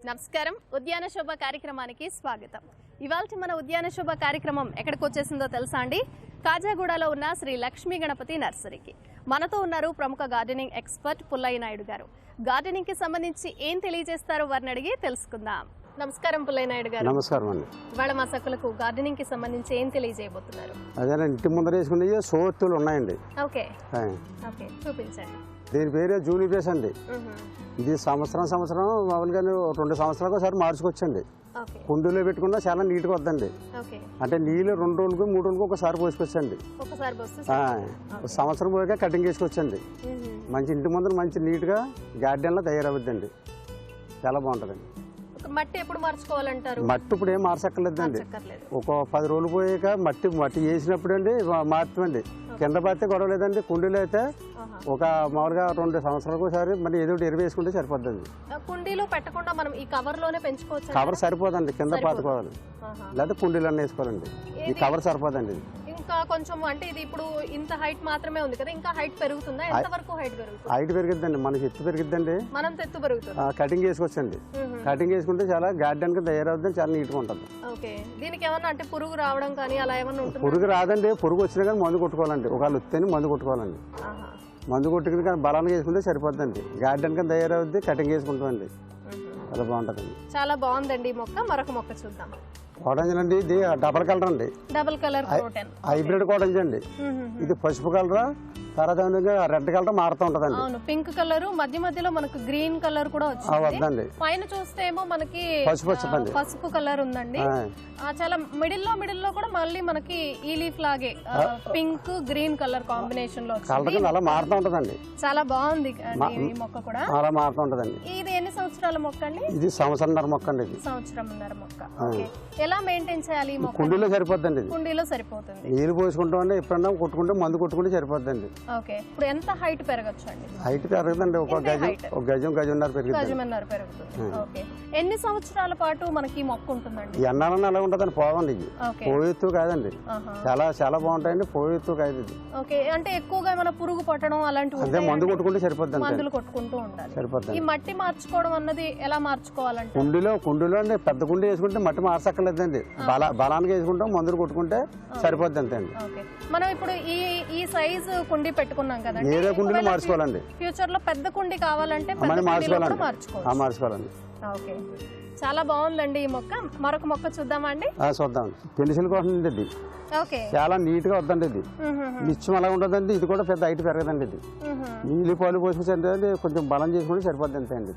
నమస్కారం ఉద్యాన శోభ కార్యక్రమానికి స్వాగతం. ఇవాల్టి మన ఉద్యాన శోభ కార్యక్రమం ఎక్కడికి వచ్చేసిందో తెలుసా అండి? కాజాగూడలో ఉన్న శ్రీ లక్ష్మీ గణపతి నర్సరీకి. మనతో ఉన్నారు ప్రముఖ గార్డెనింగ్ ఎక్స్పర్ట్ పుల్లయ్య నాయుడు గారు. గార్డెనింగ్ కి సంబంధించి ఏం తెలియజేస్తారో వారిని అడిగి తెలుసుకుందాం. నమస్కారం పుల్లయ్య నాయుడు గారు. నమస్కారం అండి. ఇవాళ మా సక్కులకు గార్డెనింగ్ కి సంబంధించి ఏం తెలియజేయబోతున్నారు? అదే ఇంటి ముందర వేసుకునే సోతులు ఉన్నాయండి. ఓకే ఓకే, చూపించండి. దీని పేరే జూనిపేస్ అండి. ఇది సంవత్సరం మామూలుగా 2 సంవత్సరాలకు ఒకసారి మార్చుకోవచ్చండి. కుండీలో పెట్టుకున్నా చాలా నీట్గా వద్దండి. అంటే నీళ్ళు 2 రోజులకు 3 రోజులకు ఒకసారి పోసుకొచ్చండి. సంవత్సరం పోయాక కటింగ్ వేసుకొచ్చండి. మంచి ఇంటి ముందర మంచి నీట్గా గార్డెన్లో తయారవుద్దండి. చాలా బాగుంటుందండి. మట్టి ఎప్పుడు మార్చుకోవాలంటారు? మట్టి ఇప్పుడు ఏం మార్చక్కర్లేదండి. ఒక 10 రోజులు పోయాక మట్టి వేసినప్పుడు అండి మార్చమండి. కింద పడితే గొడవ లేదండి. కుండీలో అయితే ఒక మామూలుగా 2 సంవత్సరాలకు ఒకసారి మరి ఏదో ఎరువు వేసుకుంటే సరిపోద్దండి. కుండీలో పెట్టకుండా మనం ఈ కవర్ లోనే పెంచుకోవచ్చు. కవర్ సరిపోదండి, కింద పాతుకోవాలి లేదా కుండీలో వేసుకోవాలండి. ఈ కవర్ సరిపోదండి. ఇంకా కొంచెం అంటే ఇది ఇప్పుడు ఇంత హైట్ మాత్రమే ఉంది కదా, ఇంకా హైట్ పెరుగుతుందా? ఎంత వరకు హైట్ పెరుగుతుంది? హైట్ పెరుగుద్దండి, మనకి ఎత్తు పెరుగుద్దండి. మనం ఎత్తు పెరుగుతుంది. కటింగ్ వేసుకోవచ్చండి. కటింగ్ వేసుకుంటే చాలా గార్డెన్ కి తయారవుతుంది, చాలా నీట్ గా ఉంటుంది. ఓకే, దీనికి ఏమన్నా అంటే పురుగు రావడం కానీ అలా ఏమన్నా ఉంటుంది? పురుగు రాదండి. పురుగు వచ్చినా కానీ మందు కొట్టుకోవాలండి. ఒకవేళ వస్తేనే మందు కొట్టుకోవాలండి. మందు కొట్టుకుని కానీ బలాన్ని వేసుకుంటే సరిపోద్దండి. గార్డెన్ కింద తయారవుద్ది. కటింగ్ వేసుకుంటామండి. చాలా బాగుంటుందండి. చాలా బాగుందండి ఈ మొక్క. మరొక మొక్క చూద్దాం. కోటంజన్ అండి. ఇది డబల్ కలర్ అండి. డబల్ కలర్ హైబ్రిడ్ కోటంజన్ అండి. ఇది పసుపు కలర్, తర్వాత రెడ్ కలర్ మారుతూ ఉంటదండి. అవును, పింక్ కలర్ మధ్య మధ్యలో మనకు గ్రీన్ కలర్ కూడా వచ్చింది. పైన చూస్తే ఏమో మనకి పసుపు కలర్ ఉందండి. చాలా మిడిల్ లో కూడా మళ్ళీ మనకి ఈ లీఫ్ లాగే పింక్ గ్రీన్ కలర్ కాంబినేషన్ లో అలా మారుతూ ఉంటదండి. చాలా బాగుంది ఈ మొక్క కూడా. అలా మారుతూ ఉంటదండి. ఇది ఎన్ని సంవత్సరాల మొక్క అండి? ఇది సంవత్సరంన్నర మొక్క అండి. ఇది సంవత్సరంన్నర మొక్క. ఎలా మెయింటైన్ చేయాలి? కుండీలో సరిపోద్దండి. కుండీలో సరిపోతుంది. నీళ్ళు పోసుకుంటామండి. ఎప్పుడన్నా కొట్టుకుంటే మందు కొట్టుకుంటే సరిపోద్దండి. ఓకే, ఇప్పుడు ఎంత హైట్ పెరగచ్చు అండి? హైట్ పెరగదండి. ఒక గజంన్నర పెరుగుతుంది. ఓకే, ఎన్ని సంవత్సరాల పాటు మనకి మొక్క ఉంటుందండి? ఎన్నాలన్నా అలా ఉంటుందండి. పోవండి. ఇది పోయెత్తు కాదండి. చాలా చాలా బాగుంటాయండి. పోయెత్తు కాదు ఇది. ఓకే, అంటే ఎక్కువగా ఏమైనా పురుగు పట్టడం అలాంటివి అదే మందు కొట్టుకుంటే సరిపోద్ది. మందులు కొట్టుకుంటూ ఉండాలి. సరిపోద్ది. ఈ మట్టి మార్చుకోవడం అన్నది ఎలా మార్చుకోవాలంటే కుండీలో అండి పెద్ద కుండీ వేసుకుంటే మట్టి మార్చక్కర్లేదండి. బలానికి వేసుకుంటాం, మందులు కొట్టుకుంటే సరిపోద్ది అంతే అండి. మనం ఇప్పుడు ఈ సైజ్ కుండీ పెట్టుకున్నాం కదండి, ఏదో కుండీలో మార్చుకోవాలండి. ఫ్యూచర్ లో పెద్ద కుండీ కావాలంటే మార్చుకోవాలండి. ఓకే, చాలా బాగుందండి ఈ మొక్క. మరొక మొక్క చూద్దామా అండి? చూద్దాం. పెన్సిల్ కోసం ఇది చాలా నీట్ గా వద్దండి. ఇది నిత్యం అలా ఉండదండి. ఇది కూడా పెద్ద హైట్ పెరగదండి. ఇది నీళ్ళు పాలు పోసుకుంటే కొంచెం బలం చేసుకుంటే సరిపోద్ది అంతే అండి.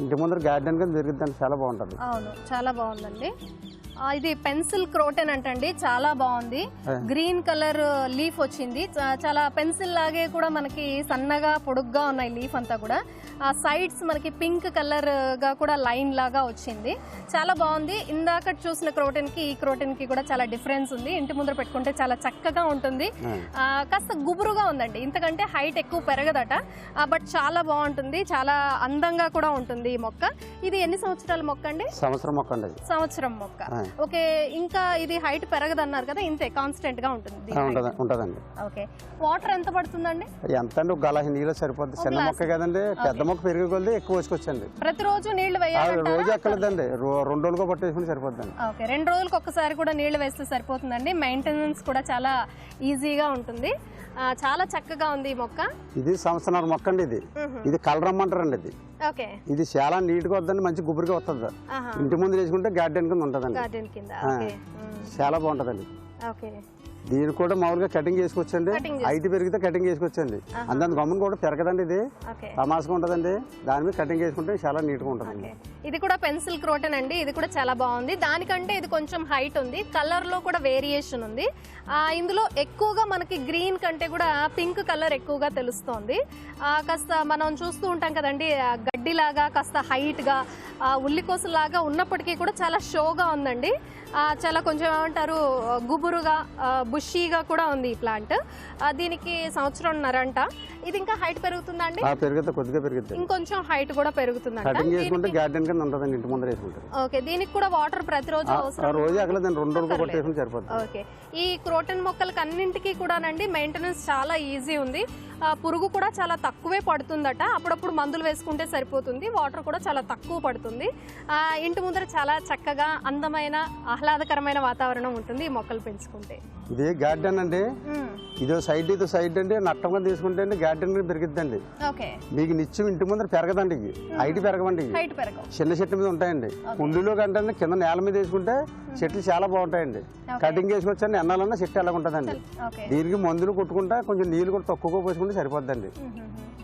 ఇంటి ముందర గార్డెన్ కింద పెరుగుద్దండి. చాలా బాగుంటుంది. అవును, చాలా బాగుందండి. ఇది పెన్సిల్ క్రోటన్ అంటండి. చాలా బాగుంది. గ్రీన్ కలర్ లీఫ్ వచ్చింది. చాలా పెన్సిల్ లాగే కూడా మనకి సన్నగా పొడుగ్గా ఉన్నాయి లీఫ్ అంతా కూడా. ఆ సైడ్స్ మనకి పింక్ కలర్ గా కూడా లైన్ లాగా వచ్చింది. చాలా బాగుంది. ఇందాక చూసిన క్రోటన్ కి ఈ క్రోటన్ కి కూడా చాలా డిఫరెన్స్ ఉంది. ఇంటి ముందర పెట్టుకుంటే చాలా చక్కగా ఉంటుంది. కాస్త గుబురుగా ఉందండి. ఇంతకంటే హైట్ ఎక్కువ పెరగదట, బట్ చాలా బాగుంటుంది. చాలా అందంగా కూడా ఉంటుంది ఈ మొక్క. ఇది ఎన్ని సంవత్సరాల మొక్క అండి? సంవత్సరం మొక్క అండి. సంవత్సరం మొక్క. ఓకే, ఇంకా ఇది హైట్ పెరగదన్నారు కదా, ఇంతే కాన్స్టెంట్ గా ఉంటుంది. ఓకే, వాటర్ ఎంత పడుతుందండి? ఎంత అండి? ఒక గలాసి నీళ్ళు సరిపోద్ది. చిన్న మొక్క కదండి. పెద్ద మొక్క పెరిగే కొద్ది ఎక్కువ వేసుకొచ్చండి. ప్రతిరోజు నీళ్లు వేయాలి? రోజు ఎక్కలేదండి. 2 రోజులుగా పట్టేసుకుని సరిపోద్దండి. ఓకే, 2 రోజులకు ఒక్కసారి కూడా నీళ్లు వేస్తే సరిపోతుందండి. మెయింటెనెన్స్ కూడా చాలా ఈజీగా ఉంటుంది. చాలా చక్కగా ఉంది ఈ మొక్క. ఇది సంవత్సరాల మొక్క అండి. ఇది కలర్ రమ్మంటారండి. ఇది చాలా నీట్ గా వద్దండి. మంచి గుబురుగా వస్తుంది. ఇంటి ముందు వేసుకుంటే గార్డెన్ కింద ఉంటదండి. చాలా బాగుంటదండి. దీనికి కూడా మామూలుగా కటింగ్ చేసుకోవచ్చండి. హైట్ పెరిగితే కటింగ్ చేసుకోవచ్చండి. అంత గమ్మున కూడా పెరగదండి. ఇది తమాసగా ఉంటదండి. దాని మీద కటింగ్ చేసుకుంటే చాలా నీట్ గా ఉంటదండి. ఇది కూడా పెన్సిల్ క్రోటన్ అండి. ఇది కూడా చాలా బాగుంది. దానికంటే ఇది కొంచెం హైట్ ఉంది. కలర్ లో కూడా వేరియేషన్ ఉంది. ఇందులో ఎక్కువగా మనకి గ్రీన్ కంటే కూడా పింక్ కలర్ ఎక్కువగా తెలుస్తోంది. కాస్త మనం చూస్తూ ఉంటాం కదండి, గడ్డిలాగా కాస్త హైట్ గా ఉల్లికోసలాగా ఉన్నప్పటికీ కూడా చాలా షోగా ఉందండి. చాలా కొంచెం ఏమంటారు, గుబురుగా బుషీగా కూడా ఉంది ఈ ప్లాంట్. దీనికి 1.5 సంవత్సరం. ఇది ఇంకా హైట్ పెరుగుతుందా అండి? కొద్దిగా పెరుగుతుంది. ఇంకొంచెం హైట్ కూడా పెరుగుతుందంట. ఓకే, దీనికి కూడా వాటర్ ప్రతిరోజు అవసరం? రోజు 2 రోజులు. ఓకే, ఈ క్రోటన్ మొక్కలకి అన్నింటికి కూడా మెయింటెనెన్స్ చాలా ఈజీ ఉంది. పురుగు కూడా చాలా తక్కువే పడుతుందట. అప్పుడప్పుడు మందులు వేసుకుంటే సరిపోతుంది. వాటర్ కూడా చాలా తక్కువ పడుతుంది. ఇంటి ముందర చాలా చక్కగా అందమైన ఆహ్లాదకరమైన వాతావరణం ఉంటుంది ఈ మొక్కలు పెంచుకుంటే. ఇది గార్డెన్ అండి. ఇదో సైడ్ అండి. నట్టంగా తీసుకుంటే అండి గార్డెన్ పెరిగిద్దండి. మీకు నిత్యం ఇంటి ముందర పెరగదండి. హైట్ పెరగవండి. చిన్న చెట్ల మీద ఉంటాయండి. కుండీలో కంటే కింద నేల మీద వేసుకుంటే చెట్లు చాలా బాగుంటాయండి. కటింగ్ వేసుకొచ్చండి ఎన్నాలన్నా చెట్టు ఎలా ఉంటుందండి. దీనికి మందులు కొట్టుకుంటా కొంచెం నీళ్లు కూడా తక్కువగా పోసుకుంటే సరిపోద్దండి.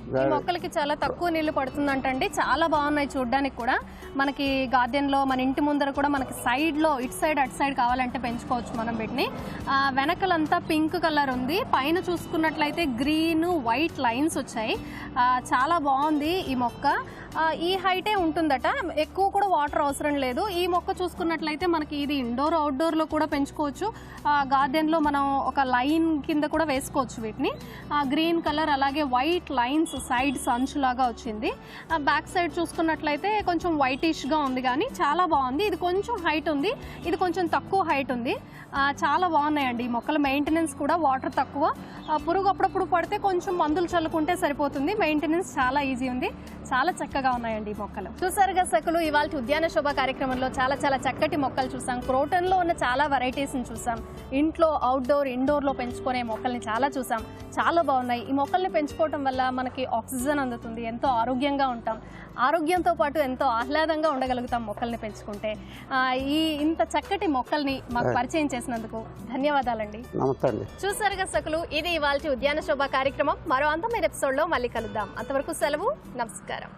ఈ మొక్కలకి చాలా తక్కువ నీళ్లు పడుతుందంటండి. చాలా బాగున్నాయి చూడడానికి కూడా. మనకి గార్డెన్ లో మన ఇంటి ముందర కూడా మనకి సైడ్ లో ఇటు సైడ్ అటు సైడ్ కావాలంటే పెంచుకోవచ్చు మనం వీటిని. వెనకలంతా పింక్ కలర్ ఉంది. పైన చూసుకున్నట్లయితే గ్రీన్ వైట్ లైన్స్ వచ్చాయి. చాలా బాగుంది ఈ మొక్క. ఈ హైటే ఉంటుందట. ఎక్కువ కూడా వాటర్ అవసరం లేదు. ఈ మొక్క చూసుకున్నట్లయితే మనకి ఇది ఇండోర్ అవుట్డోర్ లో కూడా పెంచుకోవచ్చు. గార్డెన్ లో మనం ఒక లైన్ కింద కూడా వేసుకోవచ్చు వీటిని. గ్రీన్ కలర్ అలాగే వైట్ లైన్స్ సైడ్ సంచులాగా వచ్చింది. బ్యాక్ సైడ్ చూసుకున్నట్లయితే కొంచెం వైటిష్ గా ఉంది కానీ చాలా బాగుంది. ఇది కొంచెం హైట్ ఉంది, ఇది కొంచెం తక్కువ హైట్ ఉంది. చాలా బాగున్నాయండి ఈ మొక్కల మెయింటెనెన్స్ కూడా. వాటర్ తక్కువ, పురుగు అప్పుడప్పుడు పడితే కొంచెం మందులు చల్లుకుంటే సరిపోతుంది. మెయింటెనెన్స్ చాలా ఈజీ ఉంది. చాలా చక్కగా ఉన్నాయండి ఈ మొక్కలు. చూసారుగా సకులు, ఇవాళ ఉద్యాన శోభ కార్యక్రమంలో చాలా చాలా చక్కటి మొక్కలు చూసాం. క్రోటన్ లో ఉన్న చాలా వెరైటీస్ ని చూసాం. ఇంట్లో అవుట్డోర్ ఇండోర్ లో పెంచుకునే మొక్కల్ని చాలా చూసాం. చాలా బాగున్నాయి. ఈ మొక్కల్ని పెంచుకోవటం వల్ల మనకి ఆక్సిజన్ అందుతుంది, ఎంతో ఆరోగ్యంగా ఉంటాం. ఆరోగ్యంతో పాటు ఎంతో ఆహ్లాదంగా ఉండగలుగుతాం మొక్కల్ని పెంచుకుంటే. ఇంత చక్కటి మొక్కల్ని మాకు పరిచయం చేసినందుకు ధన్యవాదాలండి. చూసారుగా సకులు, ఇది ఇవాళ ఉద్యాన శోభ కార్యక్రమం. మరో అందమైన ఎపిసోడ్ లో మళ్ళీ కలుద్దాం. అంతవరకు సెలవు, నమస్కారం.